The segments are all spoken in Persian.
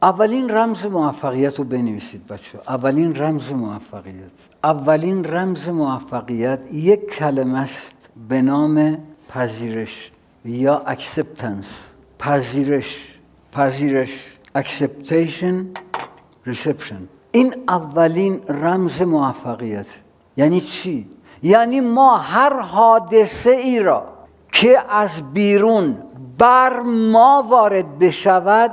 اولین رمز موفقیت رو بنویسید بچه. اولین رمز موفقیت یک کلمه است به نام پذیرش یا اکسپتنس. پذیرش اکسپتیشن ریسپشن. این اولین رمز موفقیت. یعنی چی؟ یعنی ما هر حادثه ای را که از بیرون بر ما وارد بشود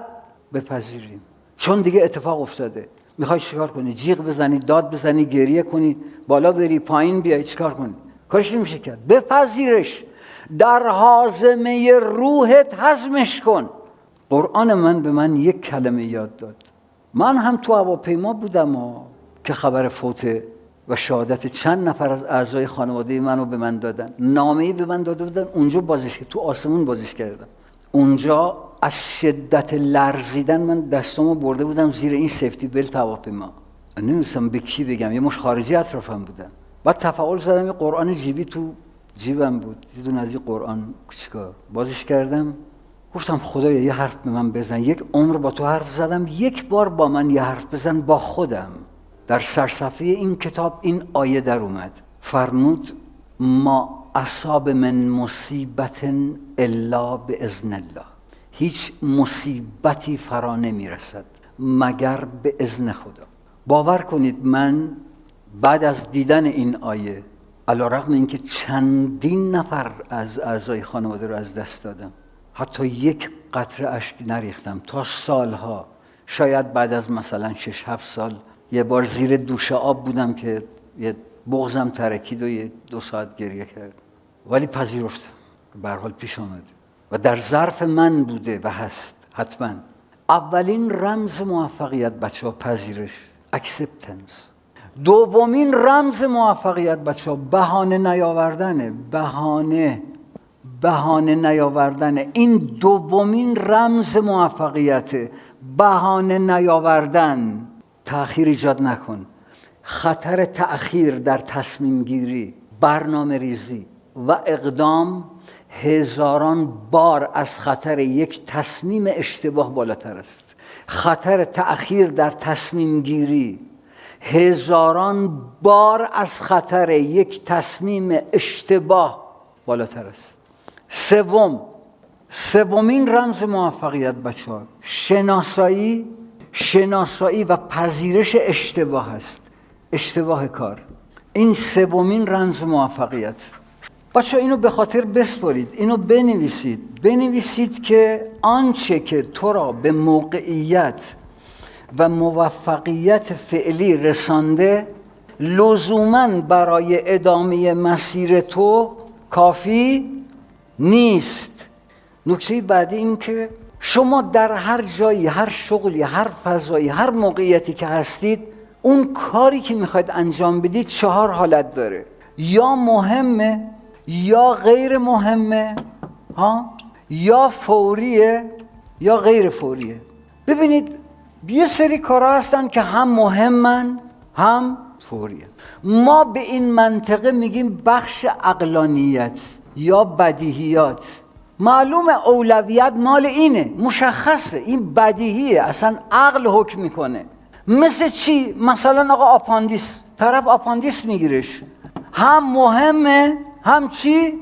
بپذیریم، چون دیگه اتفاق افتاده. میخوای چیکار کنی؟ جیغ بزنی، داد بزنی، گریه کنی، بالا بری، پایین بیای، چیکار کنی؟ کارش نمیشه کرد. بپذیرش، در هاضمه روحت هضمش کن. قرآن من به من یک کلمه یاد داد. من هم تو هواپیما بودم که خبر فوت و شهادت چند نفر از اعضای خانواده منو به من دادن. نامه‌ای به من داده بودن، اونجا بازش تو آسمون بازش کردم. اونجا از شدت لرزیدن من دستامو برده بودم زیر این سیفتی بلت هواپیما. نمی‌دونستم به کی بگم، یه مش خارجی اطرافم بودن. بعد تفاعل زدم، یه قرآن جیبی تو جیبم بود، یه دونه از این قرآن کوچیکا بازش کردم. گفتم خدایا یه حرف به من بزن. یک عمر با تو حرف زدم، یک بار با من یه حرف بزن با خودم. در سرصفحه این کتاب این آیه در اومد، فرمود ما اصاب من مصیبت الا باذن الله. هیچ مصیبتی فرا نمیرسد مگر به اذن خدا. باور کنید من بعد از دیدن این آیه، علی‌رغم اینکه چندین نفر از اعضای خانواده رو از دست دادم، حتی یک قطره اشک نریختم تا سالها. شاید بعد از مثلا 6-7 سال یه بار زیر دوش آب بودم که یه بغضم ترکید و یه 2 ساعت گریه کرد، ولی پذیرفتم. به هر حال پیش آمده و در ظرف من بوده و هست حتما. اولین رمز موفقیت بچه‌ها پذیرش، اکسپتنس. دومین رمز موفقیت بچه‌ها بهانه نیاوردنه. بهانه نیاوردن. این دومین رمز موفقیته، بهانه نیاوردن. تأخیر ایجاد نکن. خطر تأخیر در تصمیم گیری، برنامه ریزی و اقدام هزاران بار از خطر یک تصمیم اشتباه بالاتر است. خطر تأخیر در تصمیم گیری هزاران بار از خطر یک تصمیم اشتباه بالاتر است. سومین رمز موفقیت بچه‌ها شناسایی و پذیرش اشتباه است. اشتباه کار. این سومین رمز موفقیت. بچه‌ها اینو به خاطر بسپارید، اینو بنویسید که آنچه که تو را به موقعیت و موفقیت فعلی رسانده لزوماً برای ادامه مسیر تو کافی نیست. نکته بعدی این که شما در هر جایی، هر شغلی، هر فضایی، هر موقعیتی که هستید، اون کاری که میخواید انجام بدید 4 حالت داره. یا مهمه، یا غیر مهمه، یا فوریه، یا غیر فوریه. ببینید یه سری کارها هستن که هم مهمن هم فوریه. ما به این منطقه میگیم بخش عقلانیت یا بدیهیات. معلوم اولویت مال اینه، مشخصه، این بدیهیه، اصلا عقل حکم میکنه. مثل چی؟ مثلا آقا آپاندیس، طرف آپاندیس میگیرش، هم مهمه هم چی؟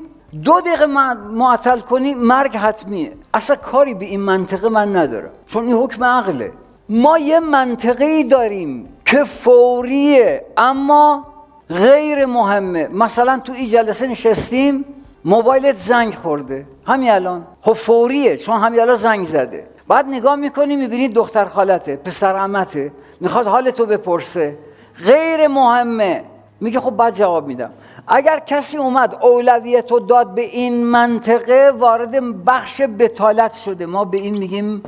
2 دقیقه معطل کنی مرگ حتمیه. اصلا کاری به این منطقه من ندارم، چون این حکم عقله. ما یه منطقه‌ای داریم که فوریه اما غیر مهمه. مثلا تو این جلسه نشستیم، موبایلت زنگ خورده همین الان، خب فوریه چون همین الان زنگ زده. بعد نگاه میکنی میبینی دختر خالته، پسر عمته، میخواد حالتو بپرسه، غیر مهمه. میگه خب بعد جواب میدم. اگر کسی اومد اولویتو داد به این منطقه، وارد بخش بتالت شده. ما به این میگیم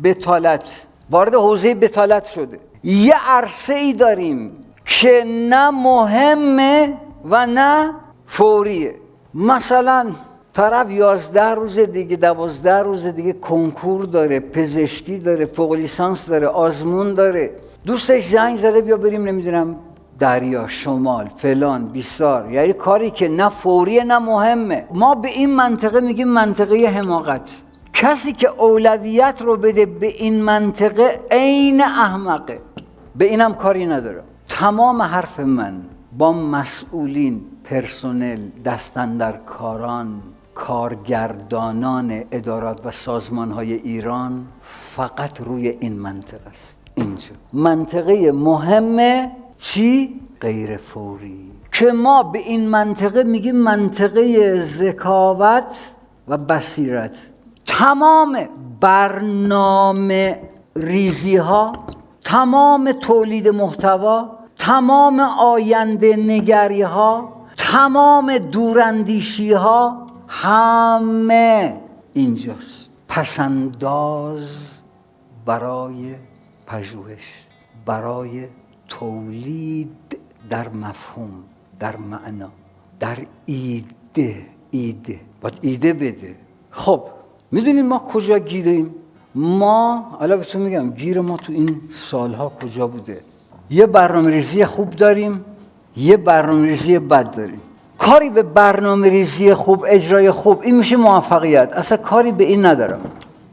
بتالت، وارد حوزه بتالت شده. یه عرصه ای داریم که نه مهمه و نه فوریه. مثلا طرف 11 روز دیگه، 12 روز دیگه کنکور داره، پزشکی داره، فوق لیسانس داره، آزمون داره، دوستش زنگ زده بیا بریم نمیدونم دریا، شمال، فلان، بیسار. یعنی کاری که نه فوریه نه مهمه. ما به این منطقه میگیم منطقه حماقت، کسی که اولویت رو بده به این منطقه عین احمقه. به اینم کاری ندارم. تمام حرف من با مسئولین، پرسنل، دستاندرکاران، کارگردانان ادارات و سازمان‌های ایران فقط روی این منطقه است. اینجا منطقه مهمه چی؟ غیر فوری، که ما به این منطقه میگیم منطقه ذکاوت و بصیرت. تمام برنامه ریزی ها، تمام تولید محتوا، تمام آینده نگری ها، تمام دوراندیشی ها، همه اینجاست. پسنداز برای پژوهش، برای تولید در مفهوم، در معنا، در ایده باید ایده بده. خب میدونید ما کجا گیریم؟ ما حالا بهتون میگم گیر ما تو این سالها کجا بوده. یه برنامه‌ریزی خوب داریم، یه برنامه‌ریزی بد داریم. کاری به برنامه‌ریزی خوب، اجرای خوب، این میشه موفقیت. اصلا کاری به این ندارم.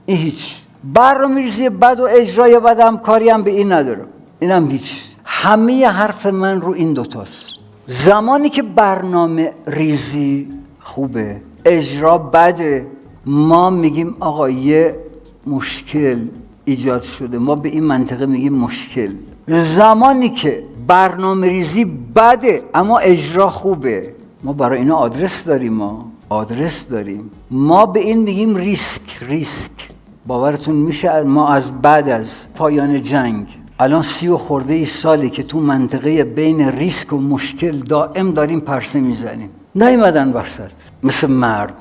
این هیچ. برنامه‌ریزی بد و اجرای بد هم کاری هم به این ندارم. اینم هیچ. همه حرف من رو این دوتاست. زمانی که برنامه ریزی خوبه، اجرا بده، ما میگیم آقا یه مشکل ایجاد شده، ما به این منطقه میگیم مشکل. زمانی که برنامه ریزی بده اما اجرا خوبه، ما برای اینا آدرس داریم. ما به این میگیم ریسک. باورتون میشه ما از بعد از پایان جنگ الان 30 خورده سالی که تو منطقه بین ریسک و مشکل دائم داریم پرسه میزنیم. نیومدن وسط مثل مرد.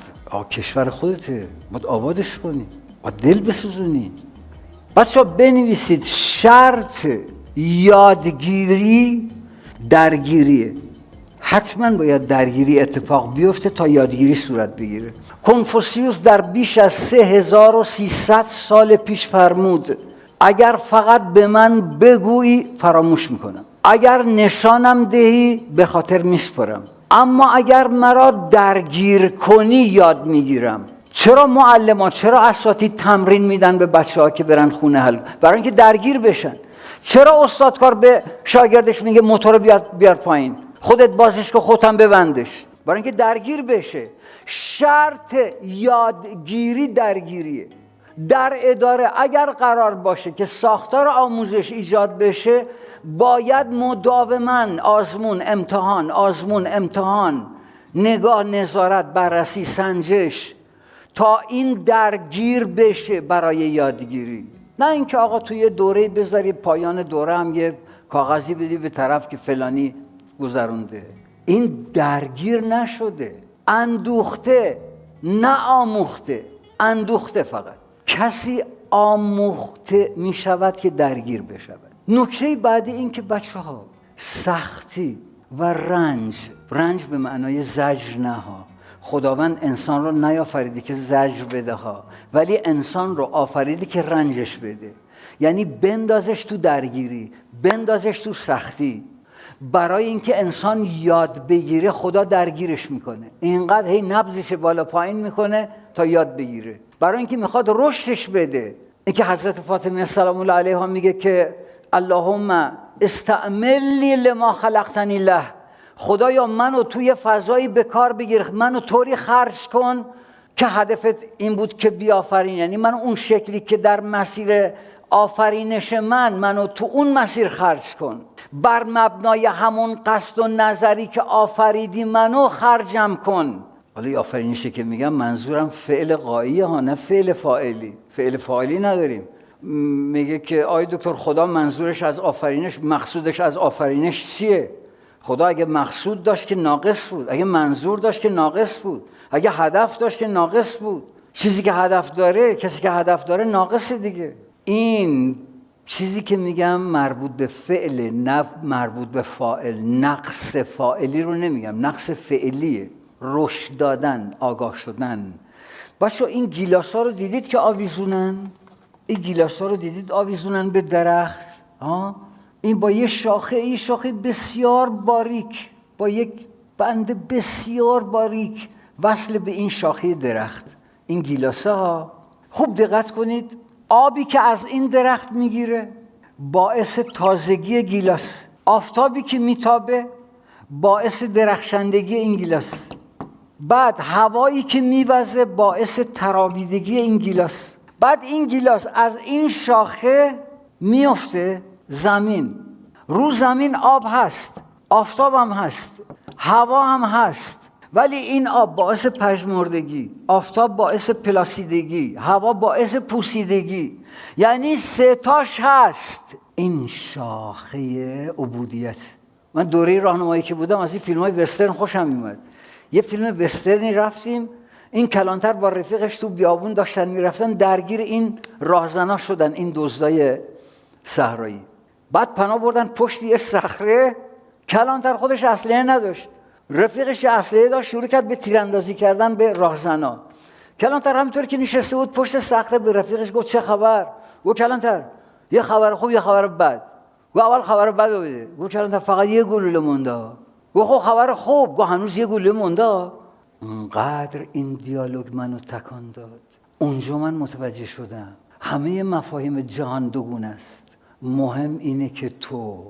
کشور خودته، باید آبادش کنی، باید دل بسوزونی. بچه‌ها بنویسید شرط یادگیری درگیریه. حتما باید درگیری اتفاق بیفته تا یادگیری صورت بگیره. کنفوسیوس در بیش از 3300 سال پیش فرمود اگر فقط به من بگویی فراموش میکنم، اگر نشانم دهی به خاطر میسپرم، اما اگر مرا درگیر کنی یاد میگیرم. چرا معلمان، چرا اساتید تمرین میدن به بچه‌ها که برن خونه حل؟ برای اینکه درگیر بشن. چرا استادکار به شاگردش میگه موتور بیار پایین، خودت بازش که خودم ببندش؟ برای اینکه درگیر بشه. شرط یادگیری درگیریه. در اداره اگر قرار باشه که ساختار آموزش ایجاد بشه، باید مداوماً آزمون امتحان، نگاه، نظارت، بررسی، سنجش، تا این درگیر بشه برای یادگیری. نه اینکه آقا توی دوره بذاری پایان دوره هم یه کاغذی بدی به طرف که فلانی گذرونده. این درگیر نشده، اندوخته، نه آموخته، اندوخته. فقط کسی آموخته می شود که درگیر بشود. نکته بعدی این که بچه ها سختی و رنج به معنای زجر نه ها. خداوند انسان رو نیافریده که زجر بده ها، ولی انسان رو آفریده که رنجش بده. یعنی بندازش تو درگیری، بندازش تو سختی. برای اینکه انسان یاد بگیره خدا درگیرش میکنه، اینقدر هی نبضش بالا پایین میکنه تا یاد بگیره. برای اینکه میخواد رشدش بده. اینکه حضرت فاطمه سلام الله علیها میگه که اللهم استعملنی لما خلقتنی له، خدایا منو توی فضایی به کار بگیر، منو طوری خرج کن که هدفت این بود که بیافرین. یعنی من اون شکلی که در مسیر آفرینش منو تو اون مسیر خرج کن، بر مبنای همون قصد و نظری که آفریدی منو خرجم کن. حالا آفرینشه که میگم منظورم فعل غاییه ها، نه فعل فاعلی. فعل فاعلی نداریم. میگه که آی دکتر خدا منظورش از آفرینش، مقصودش از آفرینش چیه؟ خدا اگه مقصود داشت که ناقص بود، اگه منظور داشت که ناقص بود، اگه هدف داشت که ناقص بود. چیزی که هدف داره، کسی که هدف داره ناقصه دیگه. این چیزی که میگم مربوط به فعل، نه مربوط به فاعل. نقص فاعلی رو نمیگم، نقص فعلیه. رشد دادن، آگاه شدن. بچه این گیلاسا رو دیدید که آویزونن؟ این گیلاسا رو دیدید آویزونن به درخت؟ این با یه شاخه بسیار باریک، با یک بند بسیار باریک وصل به این شاخه درخت. این گیلاسا خوب دقت کنید، آبی که از این درخت میگیره باعث تازگی گیلاس، آفتابی که میتابه باعث درخشندگی این گیلاس، بعد هوایی که میوزه باعث تراویدگی این گیلاس، بعد این گیلاس از این شاخه میفته زمین. رو زمین آب هست، آفتاب هم هست، هوا هم هست، ولی این آب باعث پژمردگی، آفتاب باعث پلاسیدگی، هوا باعث پوسیدگی، یعنی سه تاش هست. این شاخه عبودیت. من دوره راهنمایی که بودم از این فیلم‌های وسترن خوشم میومد. یه فیلم وسترنی رفتیم، این کلانتر با رفیقش تو بیابون داشتن میرفتن، درگیر این راهزنا شدن، این دزدای صحرایی. بعد پناه بردن پشت یه صخره، کلانتر خودش اسلحه نداشت، رفیقش اسلحه داشت، شروع کرد به تیراندازی کردن به راهزنا. کلانتر همینطور که نشسته بود پشت صخره به رفیقش گفت چه خبر؟ گفت کلانتر یه خبر خوب یه خبر بد. گفت اول خبر بد رو بده. گفت کلانتر فقط یه گلوله مونده. گفت خب خبر خوب. گفت هنوز یه گلوله مونده. اونقدر این دیالوگ منو تکان داد، اونجا من متوجه شدم همه مفاهیم جهان دوگونه است. مهم اینه که تو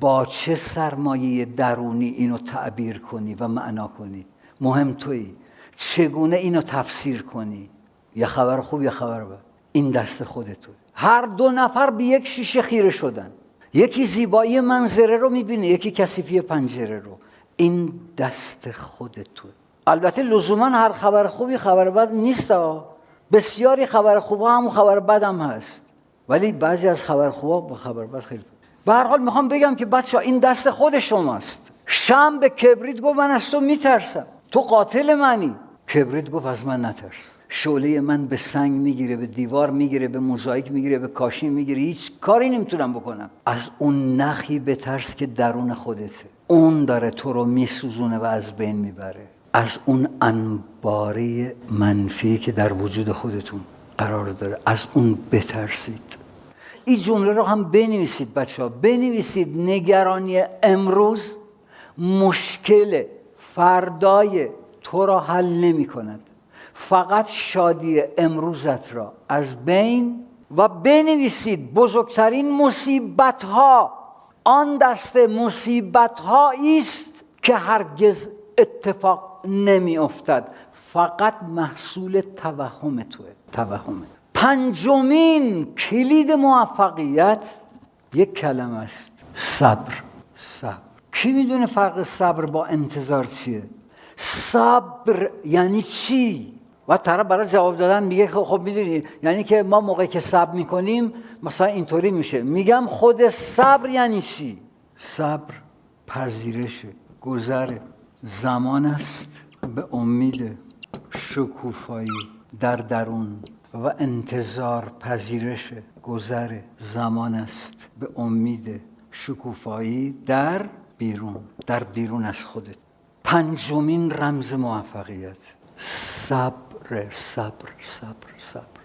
با چه سرمایه درونی اینو تعبیر کنی و معنا کنی. مهم تویی چگونه اینو تفسیر کنی. یه خبر خوب یه خبر بد، این دست خودتوه. هر دو نفر به یک شیشه خیره شدن، یکی زیبایی منظره رو میبینه، یکی کثیفی پنجره رو. این دست خودتوه. البته لزوما هر خبر خوبی خبر بد نیست، بسیاری خبر خوب ها همون خبر بد هم هست، ولی بعضی از خبر خوب با خبر بد خیلی. به هر حال میخوام بگم که بچه‌ها این دست خود شماست. شمع به کبریت گفت من از تو میترسم، تو قاتل منی. کبریت گفت از من نترس. شعله من به سنگ میگیره، به دیوار میگیره، به موزاییک میگیره، به کاشی میگیره، هیچ کاری نمیتونم بکنم. از اون نخی بترس که درون خودته، اون داره تو رو میسوزونه و از بین میبره. از اون انباره منفی که در وجود خودتون قرار داره، از اون بترسید. این جمله رو هم بنویسید بچه‌ها، بنویسید. نگرانی امروز مشکل فردای تو را حل نمی کند، فقط شادی امروزت را از بین. و بنویسید بزرگترین مصیبت ها آن دست مصیبت هایی است که هرگز اتفاق نمی افتد، فقط محصول توهم توه. توهمه. پنجمین کلید موفقیت یک کلمه است: صبر. صبر. کی میدونه فرق صبر با انتظار چیه؟ صبر یعنی چی؟ و طرف برای جواب دادن میگه خب میدونی یعنی که ما موقعی که صبر میکنیم مثلا اینطوری میشه. میگم خود صبر یعنی چی؟ صبر پذیرش گذر زمان است به امید شکوفایی در درون و انتظار پذیرش گذر زمان است به امید شکوفایی در بیرون، در بیرون از خودت. پنجمین رمز موفقیت: صبر. صبر. صبر. صبر.